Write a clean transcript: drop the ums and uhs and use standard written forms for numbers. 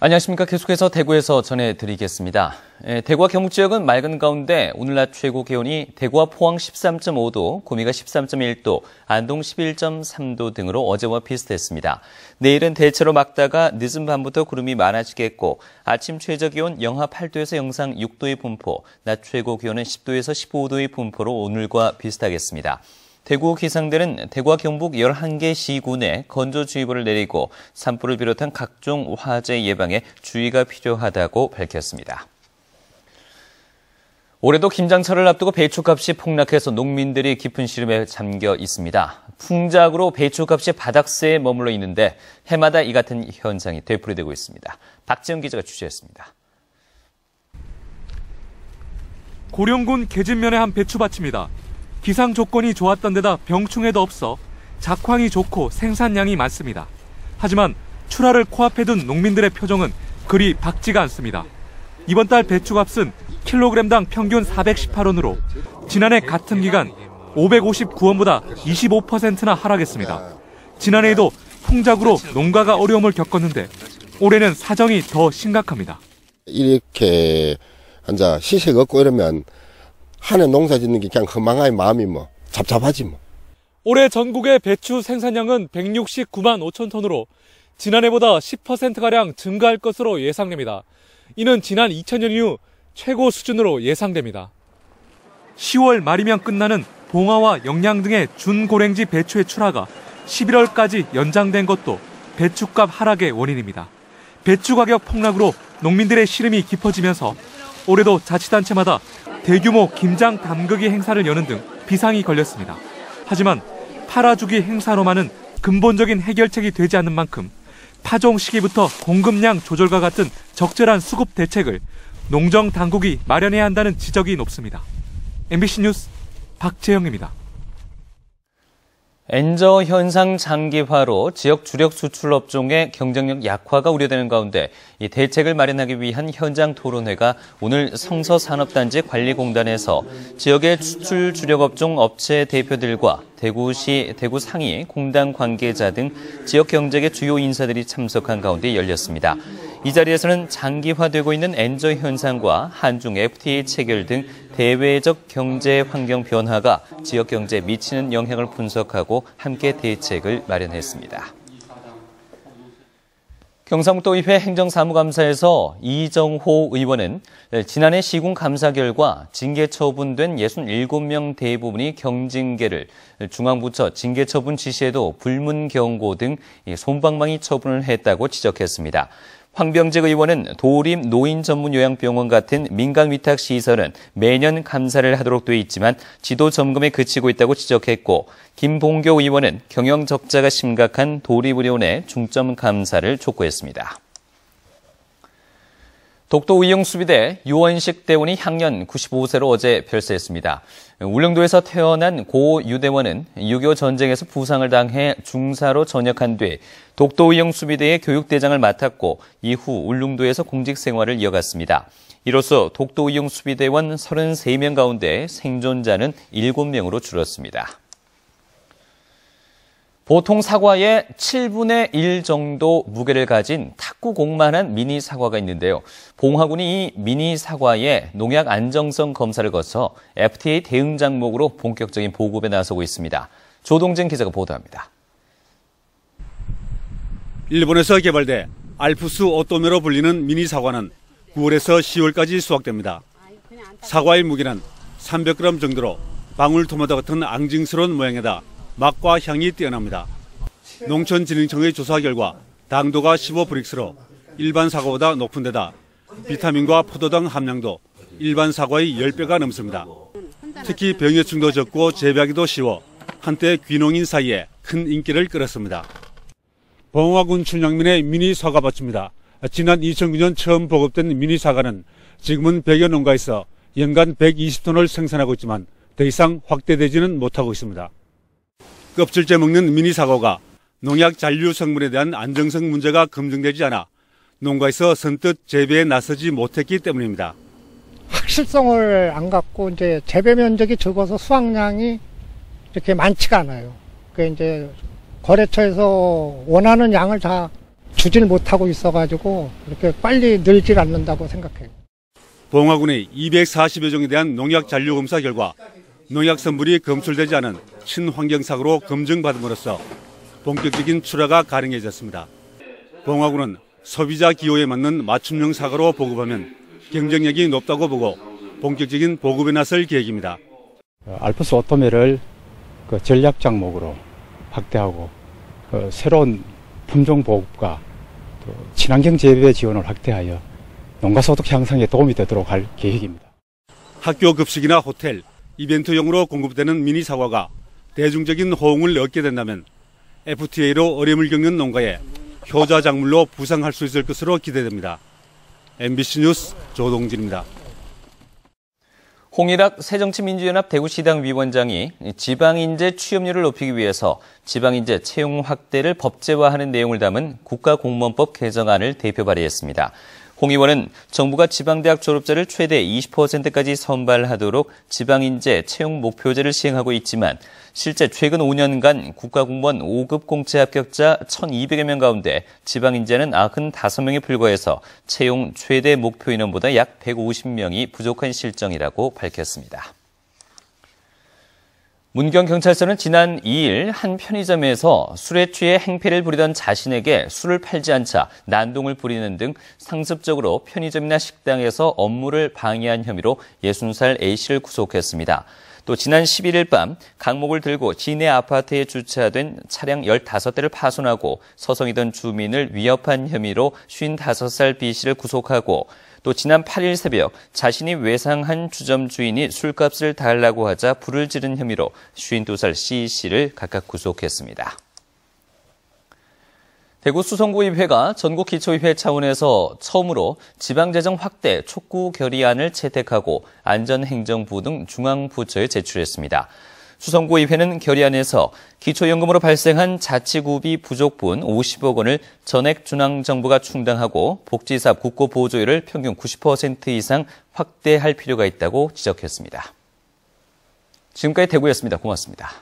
안녕하십니까. 계속해서 대구에서 전해드리겠습니다. 대구와 경북 지역은 맑은 가운데 오늘 낮 최고 기온이 대구와 포항 13.5도, 구미가 13.1도, 안동 11.3도 등으로 어제와 비슷했습니다. 내일은 대체로 맑다가 늦은 밤부터 구름이 많아지겠고 아침 최저 기온 영하 8도에서 영상 6도의 분포, 낮 최고 기온은 10도에서 15도의 분포로 오늘과 비슷하겠습니다. 대구 기상대는 대구와 경북 11개 시군에 건조주의보를 내리고 산불을 비롯한 각종 화재 예방에 주의가 필요하다고 밝혔습니다. 올해도 김장철을 앞두고 배추값이 폭락해서 농민들이 깊은 시름에 잠겨 있습니다. 풍작으로 배추값이 바닥세에 머물러 있는데 해마다 이 같은 현상이 되풀이되고 있습니다. 박지영 기자가 취재했습니다. 고령군 계진면의 한 배추밭입니다. 기상 조건이 좋았던 데다 병충해도 없어 작황이 좋고 생산량이 많습니다. 하지만 출하를 코앞에 둔 농민들의 표정은 그리 밝지가 않습니다. 이번 달 배추값은 킬로그램당 평균 418원으로 지난해 같은 기간 559원보다 25%나 하락했습니다. 지난해에도 풍작으로 농가가 어려움을 겪었는데 올해는 사정이 더 심각합니다. 이렇게 앉아 시색 없고 이러면 한 해 농사 짓는 게 그냥 허망하게 마음이 잡잡하지 뭐. 올해 전국의 배추 생산량은 169만 5천 톤으로 지난해보다 10%가량 증가할 것으로 예상됩니다. 이는 지난 2000년 이후 최고 수준으로 예상됩니다. 10월 말이면 끝나는 봉화와 영양 등의 준고랭지 배추의 출하가 11월까지 연장된 것도 배추값 하락의 원인입니다. 배추 가격 폭락으로 농민들의 시름이 깊어지면서 올해도 자치단체마다 대규모 김장 담그기 행사를 여는 등 비상이 걸렸습니다. 하지만 팔아주기 행사로만은 근본적인 해결책이 되지 않는 만큼 파종 시기부터 공급량 조절과 같은 적절한 수급 대책을 농정 당국이 마련해야 한다는 지적이 높습니다. MBC 뉴스 박재영입니다. 엔저 현상 장기화로 지역 주력 수출 업종의 경쟁력 약화가 우려되는 가운데 이 대책을 마련하기 위한 현장 토론회가 오늘 성서산업단지 관리공단에서 지역의 수출 주력 업종 업체 대표들과 대구시, 대구상위, 공단 관계자 등 지역 경제계 주요 인사들이 참석한 가운데 열렸습니다. 이 자리에서는 장기화되고 있는 엔저 현상과 한중 FTA 체결 등 대외적 경제 환경 변화가 지역 경제에 미치는 영향을 분석하고 함께 대책을 마련했습니다. 경상북도의회 행정사무감사에서 이정호 의원은 지난해 시군 감사 결과 징계 처분된 67명 대부분이 경징계를 중앙부처 징계 처분 지시에도 불문 경고 등 솜방망이 처분을 했다고 지적했습니다. 황병직 의원은 도림 노인 전문 요양병원 같은 민간 위탁 시설은 매년 감사를 하도록 돼 있지만 지도 점검에 그치고 있다고 지적했고, 김봉교 의원은 경영 적자가 심각한 도립의료원의 중점 감사를 촉구했습니다. 독도의용수비대 유원식 대원이 향년 95세로 어제 별세했습니다. 울릉도에서 태어난 고 유대원은 6.25 전쟁에서 부상을 당해 중사로 전역한 뒤 독도의용수비대의 교육대장을 맡았고 이후 울릉도에서 공직 생활을 이어갔습니다. 이로써 독도의용수비대원 33명 가운데 생존자는 7명으로 줄었습니다. 보통 사과의 7분의 1 정도 무게를 가진 탁구공만한 미니 사과가 있는데요. 봉화군이 이 미니 사과의 농약 안정성 검사를 거쳐 FTA 대응 장목으로 본격적인 보급에 나서고 있습니다. 조동진 기자가 보도합니다. 일본에서 개발돼 알프스 오토메로 불리는 미니 사과는 9월에서 10월까지 수확됩니다. 사과의 무게는 300g 정도로 방울토마토 같은 앙증스러운 모양에다 맛과 향이 뛰어납니다. 농촌진흥청의 조사 결과 당도가 15브릭스로 일반 사과보다 높은 데다 비타민과 포도당 함량도 일반 사과의 10배가 넘습니다. 특히 병해충도 적고 재배하기도 쉬워 한때 귀농인 사이에 큰 인기를 끌었습니다. 봉화군 춘향민의 미니 사과밭입니다. 지난 2009년 처음 보급된 미니 사과는 지금은 100여 농가에서 연간 120톤을 생산하고 있지만 더 이상 확대되지는 못하고 있습니다. 껍질째 먹는 미니 사과가 농약 잔류 성분에 대한 안정성 문제가 검증되지 않아 농가에서 선뜻 재배에 나서지 못했기 때문입니다. 확실성을 안 갖고 이제 재배 면적이 적어서 수확량이 이렇게 많지가 않아요. 그 이제 거래처에서 원하는 양을 다 주질 못하고 있어가지고 그렇게 빨리 늘질 않는다고 생각해요. 봉화군의 240여 종에 대한 농약 잔류 검사 결과 농약 성분이 검출되지 않은 친환경사고로 검증받음으로써 본격적인 출하가 가능해졌습니다. 봉화군은 소비자 기호에 맞는 맞춤형 사과로 보급하면 경쟁력이 높다고 보고 본격적인 보급에 나설 계획입니다. 알프스 오토메를 전략 작목으로 확대하고 새로운 품종 보급과 또 친환경 재배 지원을 확대하여 농가 소득 향상에 도움이 되도록 할 계획입니다. 학교 급식이나 호텔, 이벤트용으로 공급되는 미니 사과가 대중적인 호응을 얻게 된다면 FTA로 어려움을 겪는 농가에 효자 작물로 부상할 수 있을 것으로 기대됩니다. MBC 뉴스 조동진입니다. 홍일학 새정치민주연합 대구시당 위원장이 지방인재 취업률을 높이기 위해서 지방인재 채용 확대를 법제화하는 내용을 담은 국가공무원법 개정안을 대표 발의했습니다. 홍 의원은 정부가 지방대학 졸업자를 최대 20%까지 선발하도록 지방인재 채용 목표제를 시행하고 있지만 실제 최근 5년간 국가공무원 5급 공채 합격자 1,200여 명 가운데 지방인재는 95명에 불과해서 채용 최대 목표 인원보다 약 150명이 부족한 실정이라고 밝혔습니다. 문경경찰서는 지난 2일 한 편의점에서 술에 취해 행패를 부리던 자신에게 술을 팔지 않자 난동을 부리는 등 상습적으로 편의점이나 식당에서 업무를 방해한 혐의로 60살 A씨를 구속했습니다. 또 지난 11일 밤 강목을 들고 시내 아파트에 주차된 차량 15대를 파손하고 서성이던 주민을 위협한 혐의로 55살 B씨를 구속하고 또 지난 8일 새벽 자신이 외상한 주점 주인이 술값을 달라고 하자 불을 지른 혐의로 52살 C씨를 각각 구속했습니다. 대구 수성구의회가 전국기초의회 차원에서 처음으로 지방재정 확대 촉구 결의안을 채택하고 안전행정부 등 중앙부처에 제출했습니다. 수성구의회는 결의안에서 기초연금으로 발생한 자치구비 부족분 50억 원을 전액 중앙정부가 충당하고 복지사업 국고보조율을 평균 90% 이상 확대할 필요가 있다고 지적했습니다. 지금까지 대구였습니다. 고맙습니다.